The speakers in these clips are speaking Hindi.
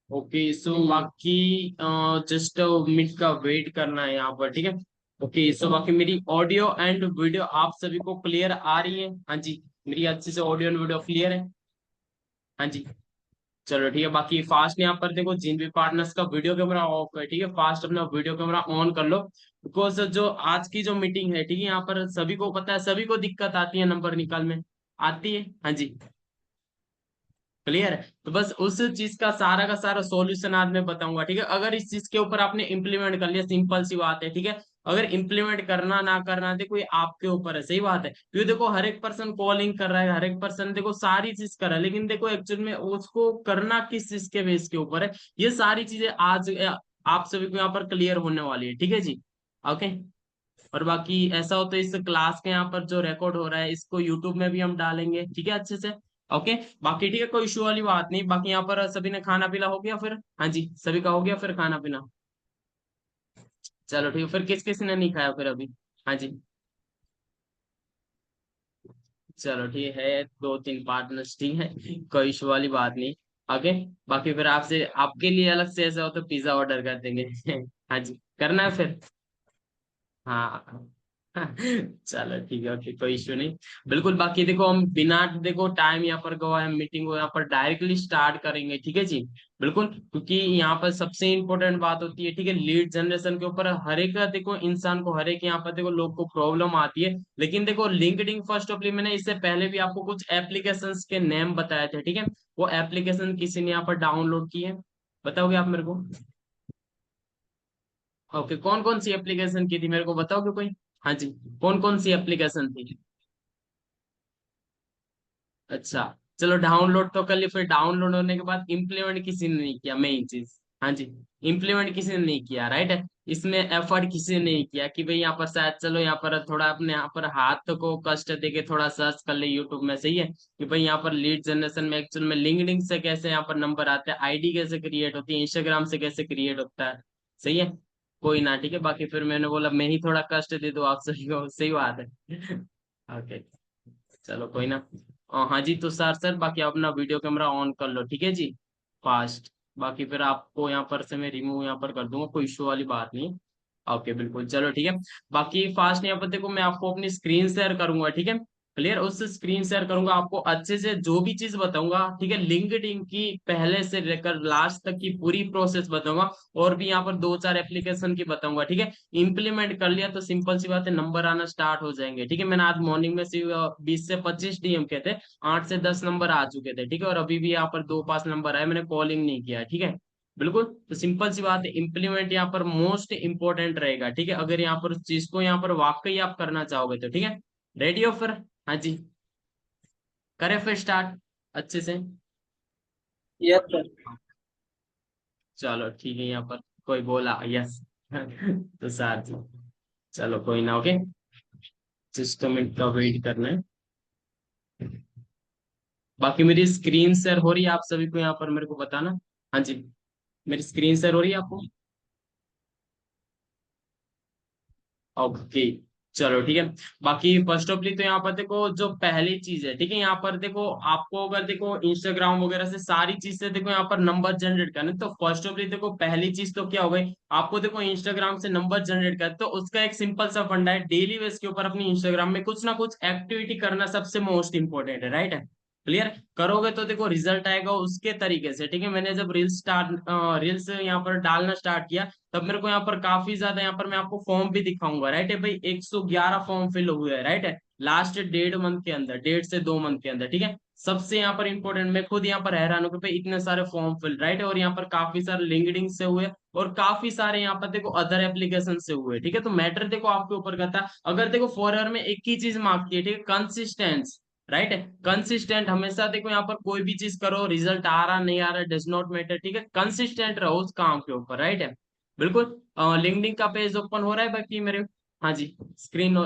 ओके सो बाकी जस्ट मिनट का वेट करना है यहाँ पर, ठीक है। ओके सो बाकी मेरी ऑडियो एंड वीडियो आप सभी को क्लियर आ रही है? हाँ जी, मेरी अच्छे से ऑडियो एंड वीडियो क्लियर है? हाँ जी। चलो ठीक है, बाकी फास्ट यहाँ पर देखो जिन भी पार्टनर्स का वीडियो कैमरा ऑफ है, ठीक है, फास्ट अपना वीडियो कैमरा ऑन कर लो। बिकॉज जो आज की जो मीटिंग है, ठीक है, यहाँ पर सभी को पता है, सभी को दिक्कत आती है नंबर निकाल में, आती है। हाँ जी, क्लियर है। तो बस उस चीज का सारा सॉल्यूशन आज मैं बताऊंगा, ठीक है। अगर इस चीज के ऊपर आपने इंप्लीमेंट कर लिया, सिंपल सी बात है, ठीक है। अगर इंप्लीमेंट करना ना करना देखो ये आपके ऊपर है, सही बात है। क्योंकि देखो हर एक पर्सन कॉलिंग कर रहा है, हर एक पर्सन देखो सारी चीज कर रहा है, लेकिन देखो एक्चुअल में उसको करना किस चीज के बेस के ऊपर है, ये सारी चीजें आज आप सभी को यहाँ पर क्लियर होने वाली है, ठीक है जी। ओके। और बाकी ऐसा हो तो इस क्लास के यहाँ पर जो रिकॉर्ड हो रहा है इसको यूट्यूब में भी हम डालेंगे, ठीक है, अच्छे से। ओके। बाकी ठीक है, कोई इशू वाली बात नहीं। बाकी यहाँ पर सभी ने खाना पीना हो गया फिर? हाँ जी, सभी का हो गया फिर खाना पीना? चलो ठीक है, फिर किस किस ने नहीं खाया फिर अभी? हाँ जी। चलो ठीक है, दो तीन पार्टनर्स, ठीक है, कोई इशू वाली बात नहीं। ओके। बाकी फिर आपसे आपके लिए अलग से ऐसा हो तो पिज्जा ऑर्डर कर देंगे। हाँ जी, करना है फिर? हाँ। चलो ठीक है, ओके, कोई इश्यू नहीं। बिल्कुल, बाकी देखो हम बिना देखो टाइम यहाँ पर गवाए हम मीटिंग को यहाँ पर डायरेक्टली स्टार्ट करेंगे, ठीक है जी। बिल्कुल, क्योंकि यहाँ पर सबसे इंपॉर्टेंट बात होती है, ठीक है, लीड जनरेशन के ऊपर हर एक देखो इंसान को, हर एक यहाँ पर देखो लोग को प्रॉब्लम आती है। लेकिन देखो लिंक्डइन फर्स्ट ऑफली मैंने इससे पहले भी आपको कुछ एप्लीकेशंस के नेम बताए थे, ठीक है। वो एप्लीकेशन किसी ने यहाँ पर डाउनलोड की है? बताओगे आप मेरे को? ओके, कौन कौन सी एप्लीकेशन की थी मेरे को बताओगे कोई? हाँ जी, कौन कौन सी एप्लीकेशन थी? अच्छा, चलो डाउनलोड तो कर ली, फिर डाउनलोड होने के बाद इम्प्लीमेंट किसी ने नहीं किया, मेन चीज। हाँ जी, इम्प्लीमेंट किसी ने नहीं किया, राइट है। इसमें एफर्ट किसी ने नहीं किया कि भाई यहाँ पर शायद चलो यहाँ पर थोड़ा अपने यहाँ पर हाथ को कष्ट दे के थोड़ा सर्च कर ले यूट्यूब में, सही है, कि भाई यहाँ पर लीड जनरेशन में एक्चुअल में लिंक्डइन से कैसे यहाँ पर नंबर आते हैं, आईडी कैसे क्रिएट होती है, इंस्टाग्राम से कैसे क्रिएट होता है, सही है। कोई ना, ठीक है, बाकी फिर मैंने बोला मैं ही थोड़ा कष्ट दे दूं आप सही को, सही बात है। ओके, चलो कोई ना। हाँ जी, तो सर बाकी आप अपना वीडियो कैमरा ऑन कर लो, ठीक है जी, फास्ट। बाकी फिर आपको यहाँ पर से मैं रिमूव यहाँ पर कर दूंगा, कोई इशू वाली बात नहीं। ओके बिल्कुल, चलो ठीक है। बाकी फास्ट यहाँ पर देखो मैं आपको अपनी स्क्रीन शेयर करूंगा, ठीक है। क्लियर, उस स्क्रीन शेयर करूंगा, आपको अच्छे से जो भी चीज बताऊंगा, ठीक है, लिंक्डइन की पहले से लेकर लास्ट तक की पूरी प्रोसेस बताऊंगा। और भी यहाँ पर दो चार एप्लीकेशन की बताऊंगा, ठीक है। इंप्लीमेंट कर लिया तो सिंपल सी बात है, नंबर आना स्टार्ट हो जाएंगे, ठीक है। मैंने आज मॉर्निंग में सिर्फ 20 से 25 डीएम के थे, 8 से 10 नंबर आ चुके थे, ठीक है। और अभी भी यहाँ पर दो पांच नंबर आए, मैंने कॉलिंग नहीं किया, ठीक है। बिल्कुल, तो सिंपल सी बात है, इम्प्लीमेंट यहाँ पर मोस्ट इंपॉर्टेंट रहेगा, ठीक है। अगर यहाँ पर उस चीज को यहाँ पर वाकई आप करना चाहोगे तो, ठीक है। रेडी हो फिर? हाँ जी, करें फिर स्टार्ट अच्छे से? Yes sir. चलो ठीक है, यहाँ पर कोई बोला यस। तो साथ जी, चलो कोई ना, ओके, जस्ट मिनट का वेट करना है। बाकी मेरी स्क्रीन शेयर हो रही है आप सभी को यहाँ पर मेरे को बताना। हाँ जी, मेरी स्क्रीन शेयर हो रही है आपको? ओके, चलो ठीक है। बाकी फर्स्ट ऑफली तो यहाँ पर देखो जो पहली चीज है, ठीक है, यहाँ पर देखो आपको अगर देखो इंस्टाग्राम वगैरह से सारी चीज से देखो यहाँ पर नंबर जनरेट करने, तो फर्स्ट ऑफली देखो पहली चीज तो क्या हो गई, आपको देखो इंस्टाग्राम से नंबर जनरेट करते तो उसका एक सिंपल सा फंडा है, डेली बेस के ऊपर अपनी इंस्टाग्राम में कुछ ना कुछ एक्टिविटी करना सबसे मोस्ट इंपॉर्टेंट है, राइट है। क्लियर, करोगे तो देखो रिजल्ट आएगा उसके तरीके से, ठीक है। मैंने जब रील्स यहाँ पर डालना स्टार्ट किया, तब मेरे को यहाँ पर काफी ज्यादा, यहाँ पर मैं आपको फॉर्म भी दिखाऊंगा, राइट है भाई, 111 फॉर्म फिल हुए हैं, राइट है, लास्ट 1.5 मंथ के अंदर, 1.5 से 2 मंथ के अंदर, ठीक है। सबसे यहाँ पर इंपॉर्टेंट, मैं खुद यहाँ पर हैरान हूँ कि भाई इतने सारे फॉर्म फिल, राइट है, और यहाँ पर काफी सारे लिंक्डइन से हुए, और काफी सारे यहाँ पर देखो अदर एप्लीकेशन से हुए, ठीक है। तो मैटर देखो आपके ऊपर करता है। अगर देखो फॉरएवर में एक ही चीज मांगती है, ठीक है, कंसिस्टेंस, राइट है, कंसिस्टेंट हमेशा देखो यहाँ पर कोई भी चीज करो, रिजल्ट आ रहा नहीं आ रहा डज नॉट मैटर, ठीक है, कंसिस्टेंट रहो उस काम के ऊपर, राइट है। बिल्कुल, लिंक्डइन का पेज ओपन हो रहा है बाकी मेरे? हाँ जी, स्क्रीन।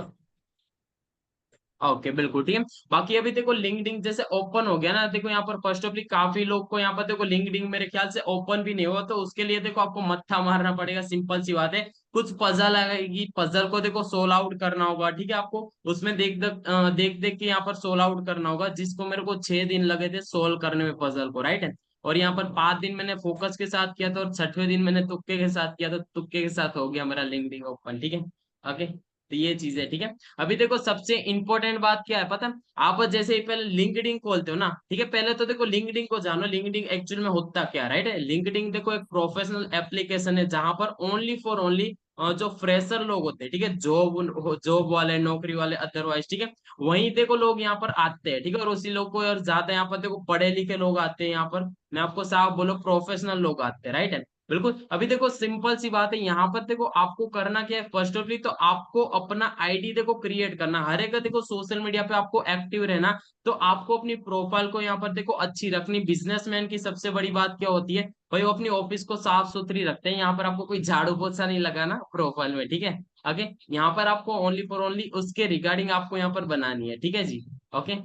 ओके बिल्कुल ठीक है। बाकी अभी देखो लिंक्डइन जैसे ओपन हो गया ना, देखो यहाँ पर फर्स्ट ऑफली काफी लोग को यहाँ पर देखो लिंक्डइन मेरे ख्याल से ओपन भी नहीं हुआ, तो उसके लिए देखो आपको मत्था मारना पड़ेगा, सिंपल सी बात है। कुछ पजल आएगी, पजल को देखो सोल्व आउट करना होगा, ठीक है, आपको उसमें देख देख के यहाँ पर सोल्व आउट करना होगा, जिसको मेरे को 6 दिन लगे थे सोल्व करने में पजल को, राइट है। और यहाँ पर 5 दिन मैंने फोकस के साथ किया था और 6वें दिन मैंने तुक्के के साथ किया, तो तुक्के के साथ हो गया मेरा लिंक्डइन ओपन, ठीक है। ओके, तो ये चीज है, ठीक है। अभी देखो सबसे इंपॉर्टेंट बात क्या है पता है, आप जैसे ही पहले लिंक्डइन खोलते हो ना, ठीक है, पहले तो देखो लिंक्डइन को जानो, लिंक्डइन एक्चुअल में होता क्या, राइट है। लिंक्डइन देखो एक प्रोफेशनल एप्लीकेशन है जहां पर ओनली फॉर ओनली जो फ्रेशर लोग होते हैं, ठीक है, जॉब वाले, नौकरी वाले, अदरवाइज, ठीक है, वहीं देखो लोग यहाँ पर आते हैं, ठीक है। और उसी लोग को और ज्यादा यहाँ पर देखो पढ़े लिखे लोग आते हैं यहाँ पर, मैं आपको साफ बोलो प्रोफेशनल लोग आते हैं, राइट है। बिल्कुल, अभी देखो सिंपल सी बात है, यहाँ पर देखो आपको करना क्या है, फर्स्ट ऑफ तो आपको अपना आईडी देखो क्रिएट करना, हर एक देखो सोशल मीडिया पे आपको एक्टिव रहना। तो आपको अपनी प्रोफाइल को यहाँ पर देखो अच्छी रखनी। बिजनेसमैन की सबसे बड़ी बात क्या होती है भाई, वो अपनी ऑफिस को साफ सुथरी रखते हैं, यहाँ पर आपको कोई झाड़ू पोछा नहीं लगाना प्रोफाइल में, ठीक है। ओके, यहाँ पर आपको ओनली फॉर ओनली उसके रिगार्डिंग आपको यहाँ पर बनानी है, ठीक है जी। ओके,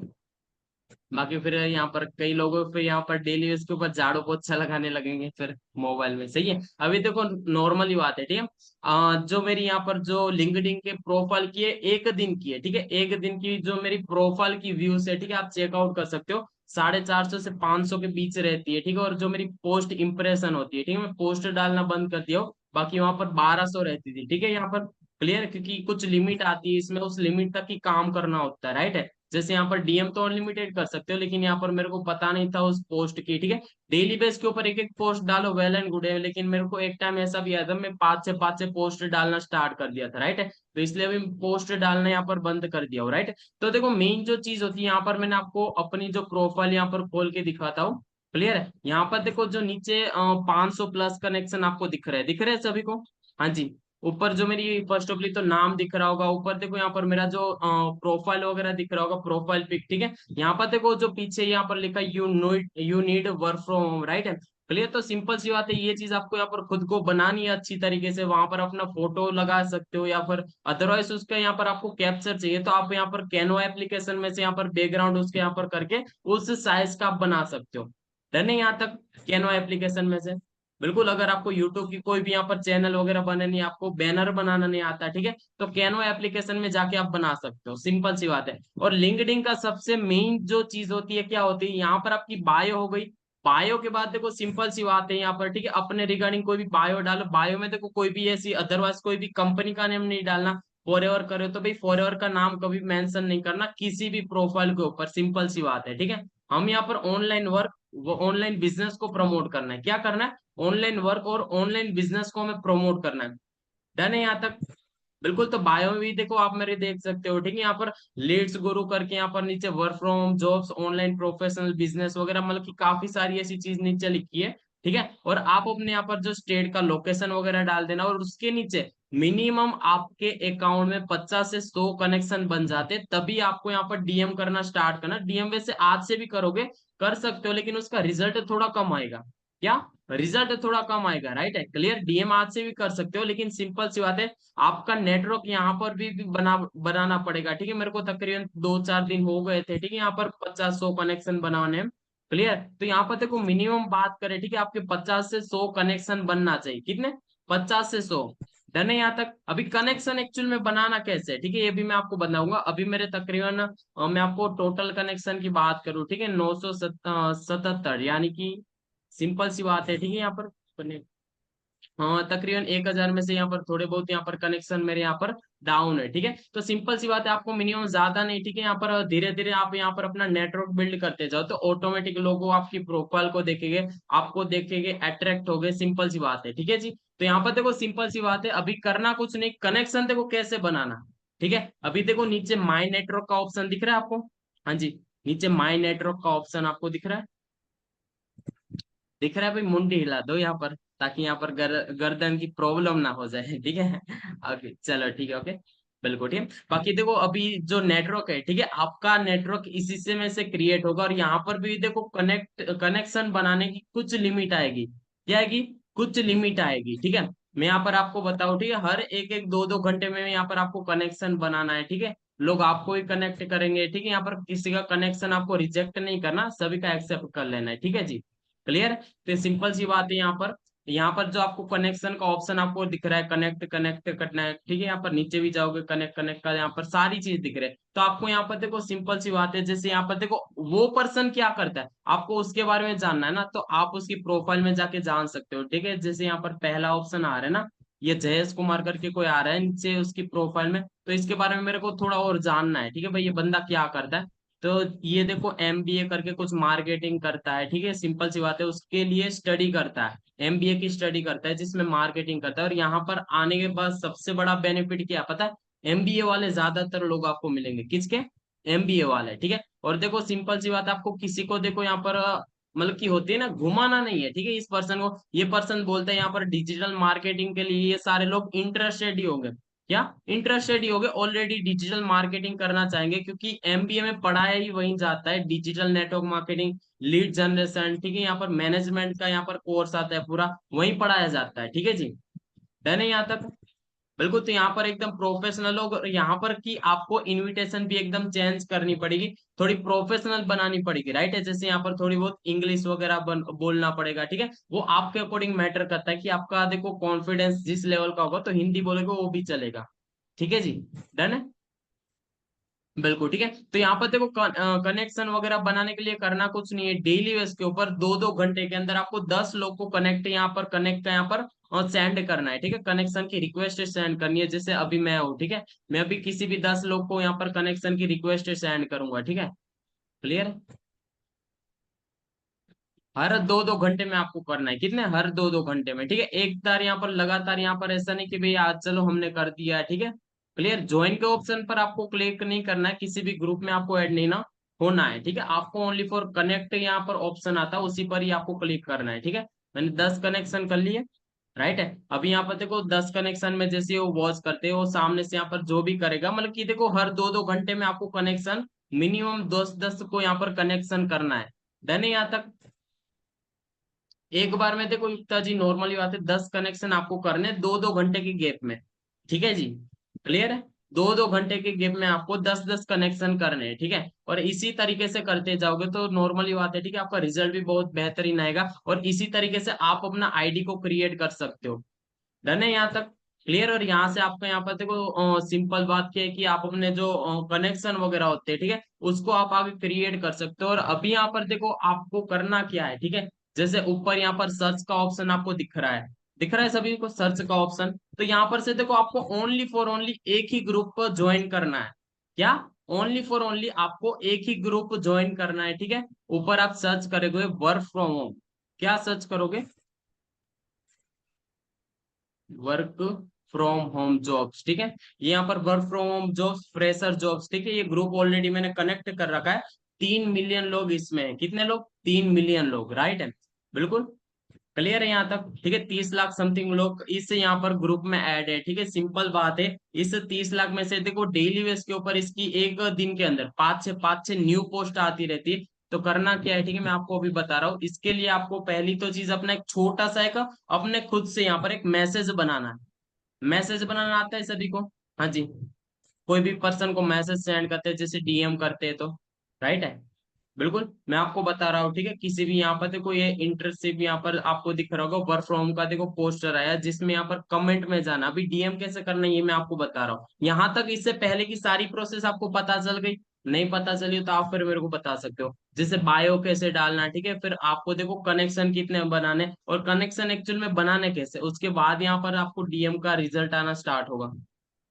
बाकी फिर यहाँ पर कई लोगों फिर यहाँ पर डेली उसके ऊपर झाड़ू पोछा लगाने लगेंगे फिर मोबाइल में, सही है। अभी देखो नॉर्मली बात है, ठीक है। जो मेरी यहाँ पर जो लिंक्डइन के प्रोफाइल की है, 1 दिन की है, ठीक है, 1 दिन की जो मेरी प्रोफाइल की व्यूज है, ठीक है, आप चेकआउट कर सकते हो, 450 से 500 के बीच रहती है, ठीक है। और जो मेरी पोस्ट इंप्रेशन होती है, ठीक है, मैं पोस्ट डालना बंद कर दिया हूँ, बाकी वहां पर 1200 रहती थी, ठीक है, यहाँ पर क्लियर, क्योंकि कुछ लिमिट आती है इसमें, उस लिमिट तक ही काम करना होता है, राइट है। जैसे यहाँ पर डीएम तो अनलिमिटेड कर सकते हो, लेकिन यहाँ पर मेरे को पता नहीं था उस पोस्ट की, ठीक है। डेली बेस के ऊपर एक एक पोस्ट डालो, वेल एंड गुड है, लेकिन मेरे को एक टाइम ऐसा भी आया था, मैं 5 से 5 से पोस्ट डालना स्टार्ट कर दिया था, राइट है। तो इसलिए अभी पोस्ट डालना यहाँ पर बंद कर दिया हूँ, राइट। तो देखो मेन जो चीज होती है यहाँ पर, मैंने आपको अपनी जो प्रोफाइल यहाँ पर खोल के दिखाता हूँ, क्लियर है। यहाँ पर देखो जो नीचे 500+ कनेक्शन आपको दिख रहे हैं सभी को, हाँ जी। ऊपर जो मेरी फर्स्ट ऑफली तो नाम दिख रहा होगा, ऊपर देखो यहाँ पर मेरा जो प्रोफाइल वगैरह दिख रहा होगा, प्रोफाइल पिक, ठीक है। यहाँ पर देखो जो पीछे यहाँ पर लिखा you need work from home, right है। क्लियर, तो सिंपल सी बात है, ये चीज आपको यहाँ पर खुद को बनानी है अच्छी तरीके से, वहां पर अपना फोटो लगा सकते हो, या फिर अदरवाइज उसका यहाँ पर आपको कैप्चर चाहिए तो आप यहाँ पर कैनवा एप्लीकेशन में से यहाँ पर बैकग्राउंड उसके यहाँ पर करके उस साइज का आप बना सकते हो। डन है यहाँ तक, कैनवा एप्लीकेशन में से। बिल्कुल, अगर आपको यूट्यूब की कोई भी यहाँ पर चैनल वगैरह बनानी, आपको बैनर बनाना नहीं आता, ठीक है, तो कैनवा एप्लीकेशन में जाके आप बना सकते हो, सिंपल सी बात है। और लिंक्डइन का सबसे मेन जो चीज होती है क्या होती है, यहाँ पर आपकी बायो हो गई। बायो के बाद देखो सिंपल सी बात है यहाँ पर, ठीक है, अपने रिगार्डिंग कोई भी बायो डालो, बायो में देखो कोई भी ऐसी अदरवाइज कोई भी कंपनी का नेम नहीं डालना। फॉरएवर करो तो भाई फॉरएवर का नाम कभी मेंशन नहीं करना किसी भी प्रोफाइल के ऊपर, सिंपल सी बात है, ठीक है। हम यहाँ पर ऑनलाइन वर्क, वो ऑनलाइन बिजनेस को प्रमोट करना है, क्या करना है, ऑनलाइन वर्क और ऑनलाइन बिजनेस को हमें प्रमोट करना है। डन है यहाँ तक। बिल्कुल, तो बायो में भी देखो आप मेरे देख सकते हो, ठीक है, यहाँ पर लीड्स गुरु करके यहाँ पर नीचे work from jobs, online professional business वगैरह, मतलब कि काफी सारी ऐसी चीज नीचे लिखी है, ठीक है। और आप अपने यहाँ पर जो स्टेट का लोकेशन वगैरह डाल देना, और उसके नीचे मिनिमम आपके अकाउंट में 50 से 100 कनेक्शन बन जाते, तभी आपको यहाँ पर डीएम करना स्टार्ट करना। डीएम वैसे आज से भी करोगे, कर सकते हो, लेकिन उसका रिजल्ट थोड़ा कम आएगा, क्या, रिजल्ट थोड़ा कम आएगा, राइट है। क्लियर, डीएम आज से भी कर सकते हो, लेकिन सिंपल सी बात है, आपका नेटवर्क यहाँ पर भी बनाना पड़ेगा, ठीक है। मेरे को तकरीबन 2-4 दिन हो गए थे, ठीक है, यहाँ पर 50-100 कनेक्शन बनाने में। क्लियर, तो यहाँ पर देखो मिनिमम बात करें, ठीक है, आपके 50 से 100 कनेक्शन बनना चाहिए, कितने, 50 से 100। डन है यहाँ तक। अभी कनेक्शन एक्चुअल में बनाना कैसे है, ठीक है, ये भी मैं आपको बताऊंगा। अभी मेरे तकरीबन मैं आपको टोटल कनेक्शन की बात करूँ, ठीक है, 977, यानी कि सिंपल सी बात है, ठीक है, यहाँ पर हाँ तकरीबन 1,000 में से यहाँ पर थोड़े बहुत यहाँ पर कनेक्शन मेरे यहाँ पर डाउन है, ठीक है। तो सिंपल सी बात है, आपको मिनिमम ज्यादा नहीं, ठीक है, यहाँ पर धीरे धीरे आप यहाँ पर अपना नेटवर्क बिल्ड करते जाओ, तो ऑटोमेटिक लोगों आपकी प्रोफाइल को देखेंगे, आपको देखेंगे, अट्रैक्ट हो गए, सिंपल सी बात है, ठीक है जी। तो यहाँ पर देखो सिंपल सी बात है, अभी करना कुछ नहीं, कनेक्शन देखो कैसे बनाना, ठीक है। अभी देखो नीचे माई नेटवर्क का ऑप्शन दिख रहा है आपको, हाँ जी, नीचे माई नेटवर्क का ऑप्शन आपको दिख रहा है, दिख रहा है भाई, मुंडी हिला दो यहाँ पर, ताकि यहाँ पर गर्दन की प्रॉब्लम ना हो जाए, ठीक है। ओके चलो ठीक है, ओके, बिल्कुल ठीक है। बाकी देखो अभी जो नेटवर्क है, ठीक है, आपका नेटवर्क इसी से में से क्रिएट होगा, और यहाँ पर भी देखो कनेक्शन बनाने की कुछ लिमिट आएगी, क्या आएगी, कुछ लिमिट आएगी, ठीक है। मैं यहाँ पर आपको बताऊं, ठीक है, हर एक एक 2-2 घंटे में यहाँ पर आपको कनेक्शन बनाना है, ठीक है। लोग आपको ही कनेक्ट करेंगे, ठीक है, यहाँ पर किसी का कनेक्शन आपको रिजेक्ट नहीं करना, सभी का एक्सेप्ट कर लेना है, ठीक है जी। क्लियर, तो सिंपल सी बात है यहाँ पर। यहाँ पर जो आपको कनेक्शन का ऑप्शन आपको दिख रहा है, कनेक्ट कनेक्ट करना है, ठीक है। यहाँ पर नीचे भी जाओगे, कनेक्ट कनेक्ट का यहाँ पर सारी चीज दिख रहे हैं। तो आपको यहाँ पर देखो सिंपल सी बात है, जैसे यहाँ पर देखो वो पर्सन क्या करता है आपको उसके बारे में जानना है ना, तो आप उसकी प्रोफाइल में जाके जान सकते हो, ठीक है। जैसे यहाँ पर पहला ऑप्शन आ रहा है ना, ये जयेश कुमार करके कोई आ रहा है नीचे उसकी प्रोफाइल में, तो इसके बारे में मेरे को थोड़ा और जानना है, ठीक है भाई, ये बंदा क्या करता है। तो ये देखो एमबीए करके कुछ मार्केटिंग करता है, ठीक है, सिंपल सी बात है, उसके लिए स्टडी करता है, एमबीए की स्टडी करता है जिसमें मार्केटिंग करता है। और यहाँ पर आने के बाद सबसे बड़ा बेनिफिट क्या पता है, एमबीए वाले ज्यादातर लोग आपको मिलेंगे, किसके, एमबीए वाले, ठीक है। और देखो सिंपल सी बात है, आपको किसी को देखो यहाँ पर मतलब की होती है ना, घुमाना नहीं है, ठीक है। इस पर्सन को, ये पर्सन बोलते हैं यहाँ पर डिजिटल मार्केटिंग के लिए ये सारे लोग इंटरेस्टेड ही होंगे, क्या इंटरेस्टेड ही होंगे, ऑलरेडी डिजिटल मार्केटिंग करना चाहेंगे, क्योंकि एमबीए में पढ़ाया ही वहीं जाता है, digital network marketing, lead generation, ठीक है। यहाँ पर मैनेजमेंट का यहाँ पर कोर्स आता है पूरा, वहीं पढ़ाया जाता है, ठीक है जी। डन है यहाँ तक, बिल्कुल। तो यहाँ पर एकदम प्रोफेशनल लोग, और यहाँ पर कि आपको इनविटेशन भी एकदम चेंज करनी पड़ेगी, थोड़ी प्रोफेशनल बनानी पड़ेगी, राइट है। जैसे यहाँ पर थोड़ी बहुत इंग्लिश वगैरह बोलना पड़ेगा, ठीक है, वो आपके अकॉर्डिंग मैटर करता है कि आपका देखो कॉन्फिडेंस जिस लेवल का होगा, तो हिंदी बोलोगे वो भी चलेगा, ठीक है जी। डन है, बिल्कुल ठीक है। तो यहाँ पर देखो कनेक्शन वगैरह बनाने के लिए करना कुछ नहीं है, डेली बेस के ऊपर 2-2 घंटे के अंदर आपको 10 लोग को कनेक्ट यहाँ पर कनेक्ट का यहाँ पर सेंड करना है, ठीक है। कनेक्शन की रिक्वेस्ट सेंड करनी है, जैसे अभी मैं हूँ, ठीक है, मैं अभी किसी भी 10 लोग को यहाँ पर कनेक्शन की रिक्वेस्ट सेंड करूंगा, ठीक है, क्लियर है। हर 2-2 घंटे में आपको करना है, कितने, हर 2-2 घंटे में, ठीक है। एक बार यहाँ पर लगातार, यहाँ पर ऐसा नहीं कि भाई आज चलो हमने कर दिया, ठीक है, क्लियर। ज्वाइन के ऑप्शन पर आपको क्लिक नहीं करना है, किसी भी ग्रुप में आपको ऐड नहीं ना होना है, ठीक है। आपको ओनली फॉर कनेक्ट यहाँ पर ऑप्शन आता है, उसी पर ही आपको क्लिक करना है, ठीक है। मैंने 10 कनेक्शन कर लिए, राइट है। अभी यहाँ पर देखो 10 कनेक्शन में जैसे वो वॉच करते हो, सामने से यहाँ पर जो भी करेगा, मतलब कि देखो हर 2-2 घंटे में आपको कनेक्शन मिनिमम 10-10 को यहाँ पर कनेक्शन करना है। डन है यहाँ तक। एक बार में देखो युक्ता जी, नॉर्मली बात है, 10 कनेक्शन आपको करने 2-2 घंटे के गैप में, ठीक है जी, क्लियर है। 2-2 घंटे के गैप में आपको 10-10 कनेक्शन करने हैं, ठीक है। और इसी तरीके से करते जाओगे तो नॉर्मली बात है, ठीक है, आपका रिजल्ट भी बहुत बेहतरीन आएगा, और इसी तरीके से आप अपना आईडी को क्रिएट कर सकते हो। डन है यहाँ तक, क्लियर। और यहाँ से आपको यहाँ पर देखो सिंपल बात क्या है कि आप अपने जो कनेक्शन वगैरह होते हैं, ठीक है, उसको आप आगे क्रिएट कर सकते हो। और अभी यहाँ पर देखो आपको करना क्या है, ठीक है, जैसे ऊपर यहाँ पर सर्च का ऑप्शन आपको दिख रहा है, दिख रहा है सभी को सर्च का ऑप्शन, तो यहाँ पर से देखो आपको ओनली फॉर ओनली एक ही ग्रुप को ज्वाइन करना है, क्या, ओनली फॉर ओनली आपको एक ही ग्रुप ज्वाइन करना है, ठीक है। ऊपर आप सर्च करोगे वर्क फ्रॉम होम, क्या सर्च करोगे, वर्क फ्रॉम होम जॉब्स, ठीक है। ये यहाँ पर work from home jobs, fresher jobs, ठीक है, ये ग्रुप ऑलरेडी मैंने कनेक्ट कर रखा है। 3 मिलियन लोग इसमें हैं, कितने लोग, 3 मिलियन लोग, राइट है, बिल्कुल क्लियर है यहाँ तक, ठीक है। 30 लाख समथिंग लोग इस यहाँ पर ग्रुप में ऐड है, ठीक है, सिंपल बात है। इस 30 लाख में से देखो डेली बेस के ऊपर इसकी एक दिन के अंदर 5 से 5 न्यू पोस्ट आती रहती है। तो करना क्या है, ठीक है, मैं आपको अभी बता रहा हूँ। इसके लिए आपको पहली तो चीज अपना एक छोटा सा एक अपने खुद से यहाँ पर एक मैसेज बनाना है। मैसेज बनाना आता है सभी को, हाँ जी। कोई भी पर्सन को मैसेज सेंड करते हैं, जैसे डीएम करते हैं, तो राइट है, बिल्कुल मैं आपको बता रहा हूँ, ठीक है। किसी भी यहाँ पर देखो ये इंटर्नशिप यहाँ पर आपको दिख रहा होगा, वर्क फ्रॉम का देखो पोस्टर आया, जिसमें यहाँ पर कमेंट में जाना, अभी डीएम कैसे करना है ये मैं आपको बता रहा हूँ। यहाँ तक इससे पहले की सारी प्रोसेस आपको पता चल गई, नहीं पता चली तो आप फिर मेरे को बता सकते हो, जैसे बायो कैसे डालना, ठीक है। फिर आपको देखो कनेक्शन कितने बनाने, और कनेक्शन एक्चुअल में बनाने कैसे, उसके बाद यहाँ पर आपको डीएम का रिजल्ट आना स्टार्ट होगा।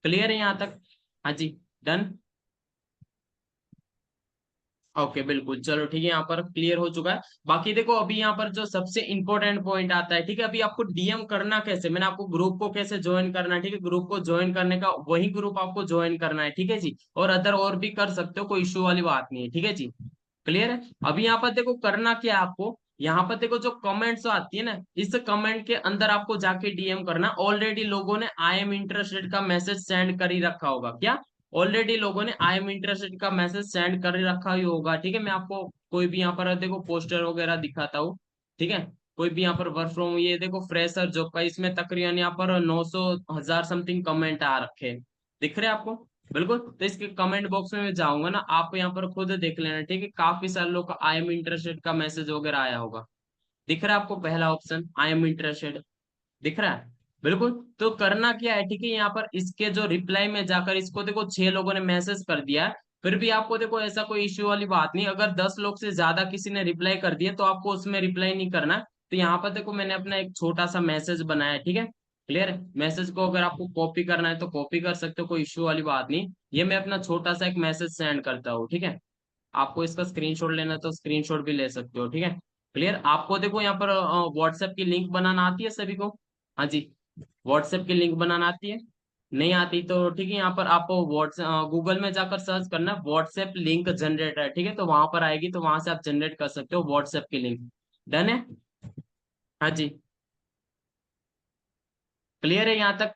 क्लियर है यहाँ तक, हाँ जी, डन, ओके बिल्कुल, चलो ठीक है, यहाँ पर क्लियर हो चुका है। बाकी देखो अभी यहाँ पर जो सबसे इंपॉर्टेंट पॉइंट आता है, ठीक है, अभी आपको डीएम करना कैसे, मैंने आपको ग्रुप को कैसे ज्वाइन करना है, ठीक है, ग्रुप को ज्वाइन करने का वही ग्रुप आपको ज्वाइन करना है, ठीक है जी। और अदर और भी कर सकते हो, कोई इश्यू वाली बात नहीं है, ठीक है जी, क्लियर है। अभी यहाँ पर देखो करना क्या है आपको, यहाँ पर देखो जो कमेंट्स आती है ना, इस कमेंट के अंदर आपको जाके डीएम करना। ऑलरेडी लोगों ने आई एम इंटरेस्टेड का मैसेज सेंड कर ही रखा होगा, क्या, ऑलरेडी लोगों ने आई एम इंटरेस्टेड का मैसेज सेंड कर ही रखा ही होगा, ठीक है। मैं आपको कोई भी यहाँ पर देखो पोस्टर वगैरह दिखाता हूँ, ठीक है। कोई भी यहाँ पर वर्क फ्रॉम, ये देखो फ्रेशर जॉब का, इसमें तकरीबन यहाँ पर 900 1000 समथिंग कमेंट आ रखे हैं, दिख रहे हैं आपको, बिल्कुल। तो इसके कमेंट बॉक्स में मैं जाऊंगा ना, आप यहाँ पर खुद देख लेना, ठीक है, काफी सारे लोग का आई एम इंटरेस्टेड का मैसेज वगैरह आया होगा। दिख रहा है आपको पहला ऑप्शन, आई एम इंटरेस्टेड, दिख रहा है? बिल्कुल। तो करना क्या है, ठीक है, यहाँ पर इसके जो रिप्लाई में जाकर इसको देखो 6 लोगों ने मैसेज कर दिया है, फिर भी आपको देखो ऐसा कोई इश्यू वाली बात नहीं, अगर 10 लोग से ज्यादा किसी ने रिप्लाई कर दिया तो आपको उसमें रिप्लाई नहीं करना। तो यहाँ पर देखो मैंने अपना एक छोटा सा मैसेज बनाया है, ठीक है, क्लियर है? मैसेज को अगर आपको कॉपी करना है तो कॉपी कर सकते हो, कोई इश्यू वाली बात नहीं। ये मैं अपना छोटा सा एक मैसेज सेंड करता हूँ, ठीक है। आपको इसका स्क्रीनशॉट लेना है तो स्क्रीनशॉट भी ले सकते हो, ठीक है, क्लियर। आपको देखो यहाँ पर व्हाट्सएप की लिंक बनाना आती है सभी को? हाँ जी, व्हाट्सएप की लिंक बनाना आती है? नहीं आती तो ठीक है, यहाँ पर आपको व्हाट्सएप गूगल में जाकर सर्च करना व्हाट्सएप लिंक जनरेटर, ठीक है, तो वहां पर आएगी, तो वहां से आप जनरेट कर सकते हो व्हाट्सएप की लिंक। डन है? हाँ जी, क्लियर है यहाँ तक?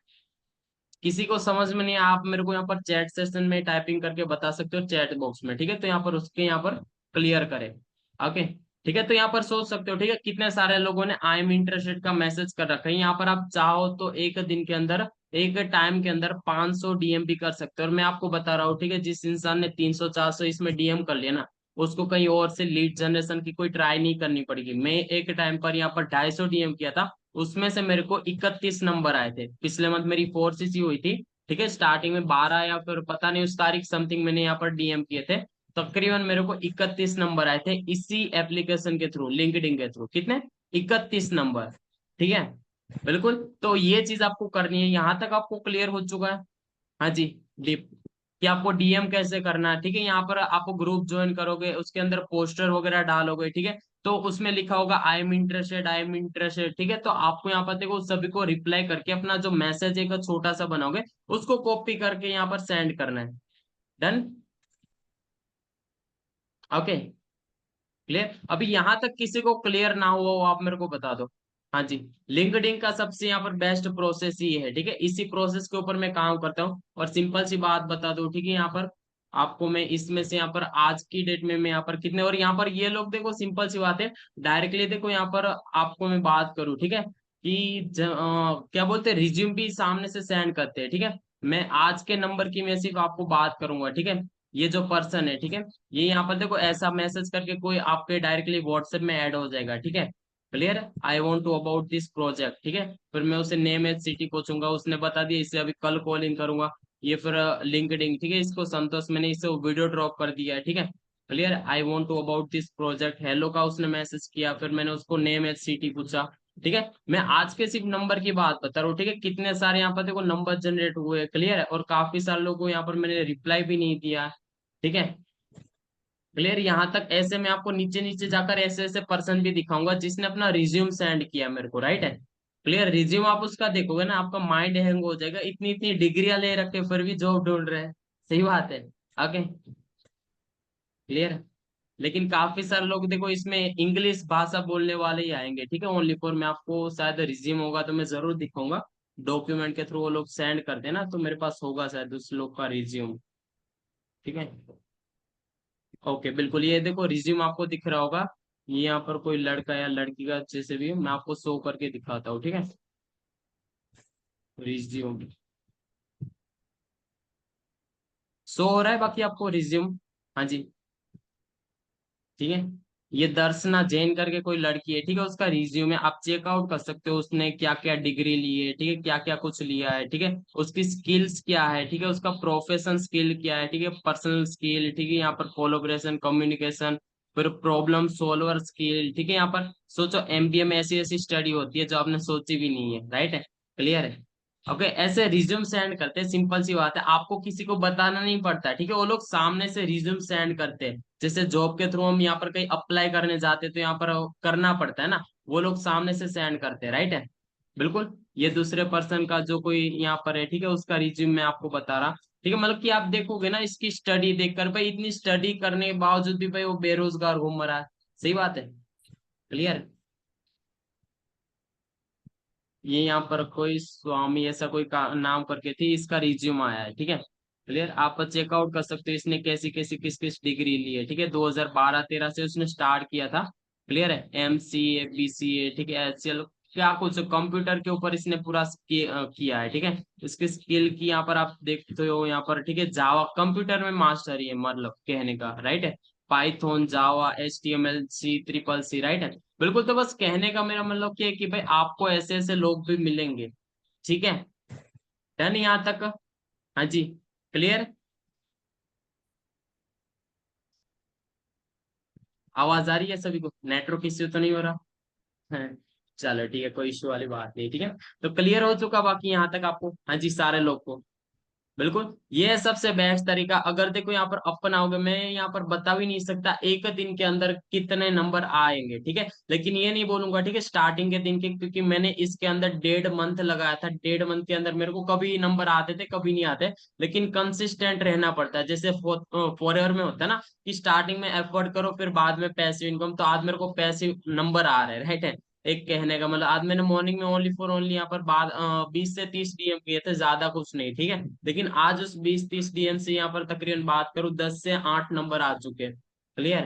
किसी को समझ में नहीं आया, आप मेरे को यहाँ पर चैट सेशन में टाइपिंग करके बता सकते हो चैट बॉक्स में, ठीक है, तो यहाँ पर उसके यहाँ पर क्लियर करें। ओके, ठीक है, तो यहाँ पर सोच सकते हो, ठीक है, कितने सारे लोगों ने आई एम इंटरेस्टेड का मैसेज कर रखा है। यहाँ पर आप चाहो तो एक दिन के अंदर, एक टाइम के अंदर 500 डीएम भी कर सकते हो। और मैं आपको बता रहा हूँ, ठीक है, जिस इंसान ने 300 400 इसमें डीएम कर लिया ना, उसको कहीं और से लीड जनरेशन की कोई ट्राई नहीं करनी पड़ेगी। मैं एक टाइम पर यहाँ पर 250 डीएम किया था, उसमें से मेरे को 31 नंबर आए थे। पिछले मंथ मेरी 4CC हुई थी, ठीक है, स्टार्टिंग में 12 या फिर पता नहीं उस तारीख समथिंग मैंने यहाँ पर डीएम किए थे, तकरीबन मेरे को 31 नंबर आए थे इसी एप्लीकेशन के थ्रू, लिंक्डइन के थ्रू। कितने? 31 नंबर, ठीक है, बिल्कुल। तो ये चीज आपको करनी है, यहाँ तक आपको क्लियर हो चुका है? हाँ जी, डीप, कि आपको डीएम कैसे करना है, ठीक है। यहाँ पर आपको ग्रुप ज्वाइन करोगे, उसके अंदर पोस्टर वगैरह डालोगे, ठीक है, तो उसमें लिखा होगा I am interested, I am interested, ठीक है, तो आपको यहाँ पर देखो सभी को रिप्लाई करके अपना जो मैसेज एक छोटा सा बनाओगे उसको कॉपी करके यहाँ पर सेंड करना है। डन? Okay, clear? अभी यहाँ तक किसी को क्लियर ना हुआ हो आप मेरे को बता दो। हाँ जी, लिंक्डइन का सबसे यहाँ पर बेस्ट प्रोसेस ही है, ठीक है, इसी प्रोसेस के ऊपर मैं काम करता हूँ। और सिंपल सी बात बता दो, ठीक है, यहाँ पर आपको मैं इसमें से यहाँ पर आज की डेट में मैं यहाँ पर कितने, और यहाँ पर ये लोग देखो सिंपल सी बात है, डायरेक्टली देखो यहाँ पर आपको मैं बात करूँ, ठीक है, कि क्या बोलते हैं, रिज्यूम भी सामने से सेंड करते हैं, ठीक है। मैं आज के नंबर की मैं सिर्फ आपको बात करूंगा, ठीक है, ये जो पर्सन है, ठीक है, ये यहाँ पर देखो ऐसा मैसेज करके कोई आपके डायरेक्टली व्हाट्सएप में ऐड हो जाएगा, ठीक है, clear? I want to about this project, ठीक है, फिर मैं उसे नेम एज सिटी पूछूंगा, उसने बता दिया, इसे अभी कल कॉलिंग करूंगा। ये फिर लिंक्डइन, ठीक है, इसको संतोष, मैंने इसे वीडियो ड्रॉप कर दिया है, ठीक है, clear? I want to about this project, hello का उसने मैसेज किया, फिर मैंने उसको नेम एज सिटी पूछा, ठीक है। मैं आज के सिर्फ नंबर की बात बता रहा हूँ, ठीक है, कितने सारे यहाँ पर देखो नंबर जनरेट हुए, क्लियर है, और काफी सारे लोगों को यहाँ पर मैंने रिप्लाई भी नहीं दिया, ठीक है, क्लियर? यहाँ तक ऐसे मैं आपको नीचे नीचे जाकर ऐसे ऐसे पर्सन भी दिखाऊंगा जिसने अपना रिज्यूम सेंड किया मेरे को, राइट है, क्लियर? रिज्यूम आप उसका देखोगे ना, आपका माइंड हैंग हो जाएगा, इतनी इतनी डिग्रियां ले रखे फिर भी जॉब ढूंढ रहे हैं। सही बात है। Okay, clear? लेकिन काफी सारे लोग देखो इसमें इंग्लिश भाषा बोलने वाले ही आएंगे, ठीक है, ओनली फॉर, मैं आपको शायद रिज्यूम होगा तो मैं जरूर दिखाऊंगा, डॉक्यूमेंट के थ्रू वो लोग सेंड करते हैं ना, तो मेरे पास होगा शायद उस लोग का रिज्यूम, ठीक है। ओके, बिल्कुल, ये देखो रिज्यूम आपको दिख रहा होगा, ये यहाँ पर कोई लड़का या लड़की का जैसे भी मैं आपको शो करके दिखाता हूँ, ठीक है, रिज्यूम शो हो रहा है बाकी आपको रिज्यूम? हाँ जी, ठीक है, ये दर्शना जैन करके कोई लड़की है, ठीक है, उसका रिज्यूम है, आप चेकआउट कर सकते हो उसने क्या क्या डिग्री ली है, ठीक है, क्या क्या कुछ लिया है, ठीक है, उसकी स्किल्स क्या है, ठीक है, उसका प्रोफेशन स्किल क्या है, ठीक है, पर्सनल स्किल, ठीक है, यहाँ पर कोलोब्रेशन, कम्युनिकेशन, फिर प्रॉब्लम सॉल्वर स्किल, ठीक है, यहाँ पर सोचो एमबीए में ऐसी ऐसी स्टडी होती है जो आपने सोची भी नहीं है, राइट है, क्लियर है? ओके, ऐसे रिज्यूम सेंड करते हैं, सिंपल सी बात है, आपको किसी को बताना नहीं पड़ता, ठीक है, वो लोग सामने से रिज्यूम सेंड करते हैं। जैसे जॉब के थ्रू हम यहाँ पर कहीं अप्लाई करने जाते हैं तो यहाँ पर करना पड़ता है ना, वो लोग सामने से सेंड करते हैं, राइट है, बिल्कुल। ये दूसरे पर्सन का जो कोई यहाँ पर है, ठीक है, उसका रिज्यूम मैं आपको बता रहा, ठीक है, मतलब कि आप देखोगे ना इसकी स्टडी देखकर, भाई इतनी स्टडी करने के बावजूद भी भाई वो बेरोजगार घूम रहा है। सही बात है, क्लियर? ये यहाँ पर कोई स्वामी ऐसा कोई का नाम करके थी, इसका रिज्यूम आया है, ठीक है, क्लियर? आप चेकआउट कर सकते हो इसने कैसी कैसी किस किस डिग्री ली है, ठीक है, 2012-13 से उसने स्टार्ट किया था, क्लियर है, MCA BCA, ठीक है, HCL, क्या कुछ कंप्यूटर के ऊपर इसने पूरा किया है, ठीक है। इसकी स्किल की यहाँ पर आप देखते हो यहाँ पर, ठीक है, जावा कंप्यूटर में मास्टर ही है, मतलब कहने का, राइट है, पाइथन, जावा, HTML, C, CCC, राइट है। बिल्कुल, तो बस कहने का मेरा मतलब क्या है कि भाई आपको ऐसे ऐसे लोग भी मिलेंगे, ठीक है। डन यहाँ तक? हाँ जी, क्लियर। आवाज आ रही है सभी को? नेटवर्क इश्यू तो नहीं हो रहा है? चलो ठीक है, कोई इश्यू वाली बात नहीं, ठीक है। तो क्लियर हो चुका बाकी यहाँ तक आपको? हाँ जी, सारे लोग को। बिल्कुल, ये है सबसे बेस्ट तरीका। अगर देखो यहाँ पर अपन आओगे, मैं यहाँ पर बता भी नहीं सकता एक दिन के अंदर कितने नंबर आएंगे, ठीक है, लेकिन ये नहीं बोलूंगा, ठीक है, स्टार्टिंग के दिन के, क्योंकि मैंने इसके अंदर 1.5 मंथ लगाया था। 1.5 मंथ के अंदर मेरे को कभी नंबर आते थे, कभी नहीं आते, लेकिन कंसिस्टेंट रहना पड़ता है। जैसे फॉरएवर में होता है ना, कि स्टार्टिंग में एफर्ट करो, फिर बाद में पैसिव इनकम। तो आज मेरे को पैसिव नंबर आ रहे हैं, राइट है। एक कहने का मतलब, आज मैंने मॉर्निंग में ओनली फॉर ओनली यहाँ पर बाद 20 से 30 डीएम किए थे, ज्यादा कुछ नहीं, ठीक है। लेकिन आज उस 20-30 डीएम से यहाँ पर तकरीबन बात करूँ 10 से 8 नंबर आ चुके हैं। क्लियर?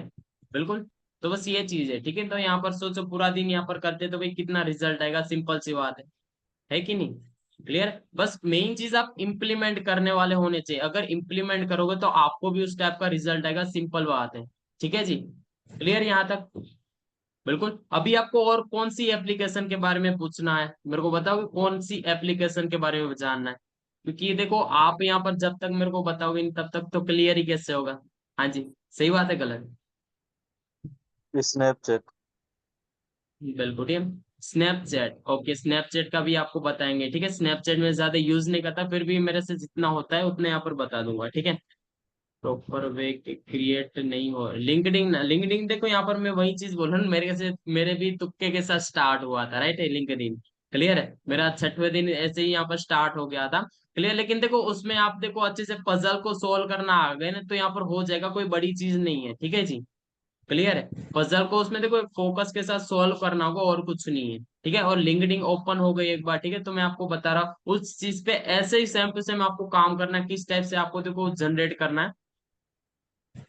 बिल्कुल। तो बस ये चीज है, ठीक है। तो यहाँ पर सोचो पूरा दिन यहाँ पर करते तो भाई कितना रिजल्ट आएगा, सिंपल सी बात है कि नहीं? क्लियर? बस मेन चीज आप इम्प्लीमेंट करने वाले होने चाहिए। अगर इम्प्लीमेंट करोगे तो आपको भी उस टाइप का रिजल्ट आएगा, सिंपल बात है। ठीक है जी, क्लियर यहाँ तक? बिल्कुल। अभी आपको और कौन सी एप्लीकेशन के बारे में पूछना है, मेरे को बताओगे कौन सी एप्लीकेशन के बारे में जानना है? क्योंकि ये देखो, आप यहाँ पर जब तक मेरे को बताओगे नहीं, तब तक तो क्लियर ही कैसे होगा? हाँ जी, सही बात है, गलत? स्नैपचैट। बिल्कुल ठीक है। स्नैपचैट, ओके, स्नैपचैट का भी आपको बताएंगे, ठीक है। स्नैपचैट में ज्यादा यूज नहीं करता, फिर भी मेरे से जितना होता है उतने यहाँ पर बता दूंगा, ठीक है। प्रॉपर वे क्रिएट नहीं हो। लिंक्डइन, लिंक्डइन देखो यहाँ पर मैं वही चीज बोल रहा हूँ, मेरे से मेरे भी तुक्के के साथ स्टार्ट हुआ था, राइट है, लिंक्डइन। क्लियर है, मेरा 6वें दिन ऐसे ही यहाँ पर स्टार्ट हो गया था। क्लियर, लेकिन देखो उसमें आप देखो अच्छे से पजल को सोल्व करना आ गए ना, तो यहाँ पर हो जाएगा, कोई बड़ी चीज नहीं है, ठीक है जी। क्लियर है, पजल को उसमें देखो फोकस के साथ सोल्व करना होगा, और कुछ नहीं है, ठीक है। और लिंक्डइन ओपन हो गई एक बार, ठीक है, तो मैं आपको बता रहा हूँ उस चीज पे ऐसे ही सेम टू सेम आपको काम करना है, किस टाइप से आपको देखो जनरेट करना है।